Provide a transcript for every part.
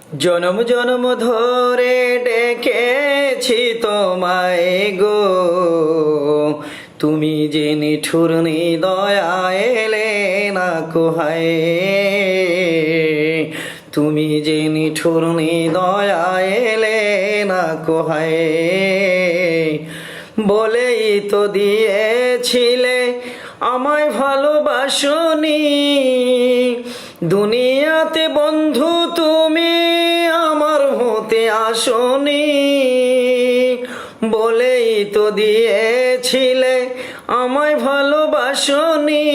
জনম জনম ধরে ডেকেছি তোমায় গো, তুমি যে নিঠুর দয়া এলে না কোহায়। তুমি যে নিঠুর দয়া এলে না কোহায়। বলেই তো দিয়েছিলে আমায় ভালোবাসনি, দুনিয়াতে বন্ধু তুমি আমার হতে আসনি। বলেই তো দিয়েছিলে আমায় ভালোবাসনি,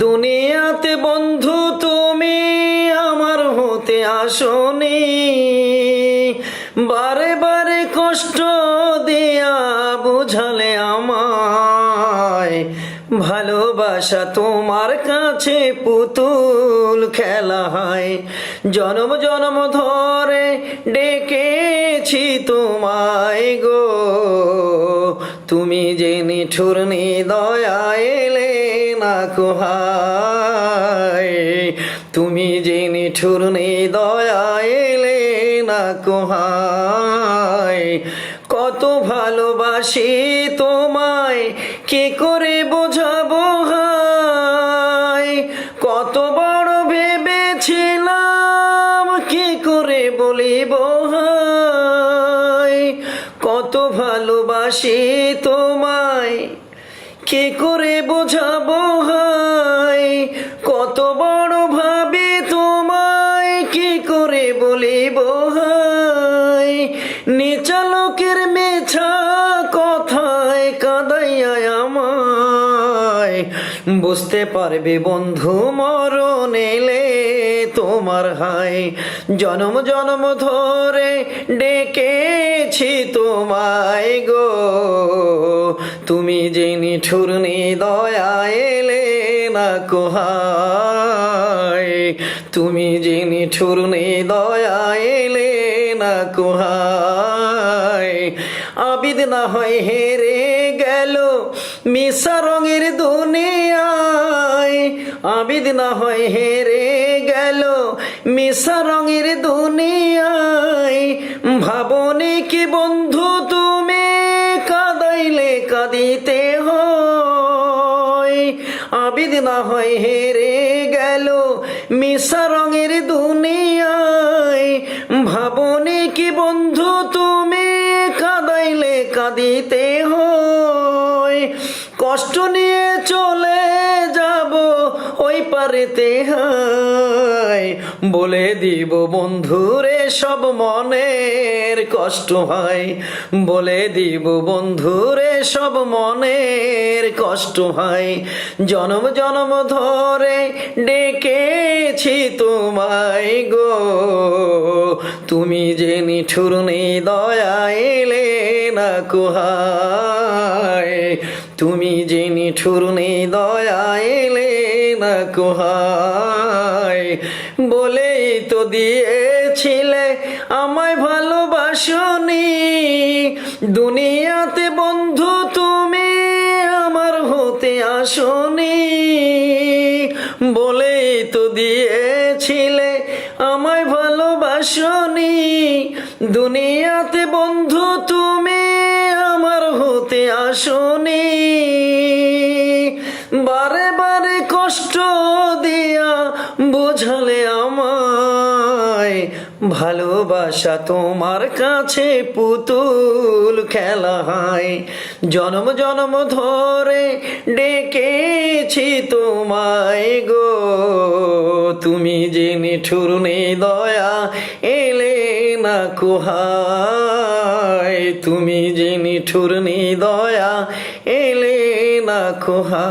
দুনিয়াতে বন্ধু তুমি আমার হতে আসনি। বারে বারে কষ্ট দিয়া বুঝালে আমায়, ভালোবাসা তোমার কাছে পুতুল খেলা হয়। জনম জনম ধরে ডেকেছি তোমায় গো, তুমি যে নিঠুর দয়া এলে না কোহায়। তুমি যে নিঠুর দয়া এলে না কোহায়। কত ভালোবাসি তোমায় কি করে বোঝাবো হায়। কত বড় ভেবেছিলাম কি করে বলিব হায়। কত ভালোবাসি তোমায় কি করে বোঝাবো হায়। কত বড় ভাবি তোমায় কি করে বলিব হায়। নিচা লোকের মেছা কথায় কাঁদাইয়া আমায়, বুঝতে পারবে বন্ধু মরণ এলে তোমার হায়। জনম জনম ধরে ডেকেছি তোমায় গো, তুমি যে নিঠুর দয়া এলে না কোহায়। তুমি যে নিঠুর দয়া এলে না কোহায়। আবিদ না হয় হেরে গেল মিশা রঙের দুনিয়ায়। আবিদ না হয় হেরে গেল মিশা রঙের দুনিয়ায়। ভাবনি কি বন্ধু তুমি কাঁদাইলে কাঁদিতে হয়। আবিদ না হয় হেরে গেল মিশা রঙের দুনিয়ায়। ভাবনি কি বন্ধু তুমি কাঁদাইলে কাঁদিতে হয়। কষ্ট নিয়ে চলে যাব ওই পারেতে হায়। বলে দিব বন্ধুরে সব মনের কষ্ট হয়। বলে দিব বন্ধুরে সব মনের কষ্ট হয়। জনম জনম ধরে ডেকেছি তোমায় গো, তুমি যে নিঠুর দয়া এলে না কোহায়। তুমি যে নিঠুর দয়া এলে না কোহায়। বলেই তো দিয়েছিলে আমায় ভালোবাসনি, দুনিয়াতে বন্ধু তুমি আমার হতে আসনি। বলেই তো দিয়েছিলে আমায় ভালোবাসনি, দুনিয়াতে বন্ধু তুমি আমার হতে আসনি। বারে বারে কষ্ট দিয়া বোঝালে আমায়, ভালোবাসা তোমার কাছে পুতুল খেলা হয়। জনম জনম ধরে ডেকেছি তোমায় গো, তুমি যে নিঠুর দয়া এলে না কোহায়। তুমি যে নিঠুর দয়া এলে না কোহায়।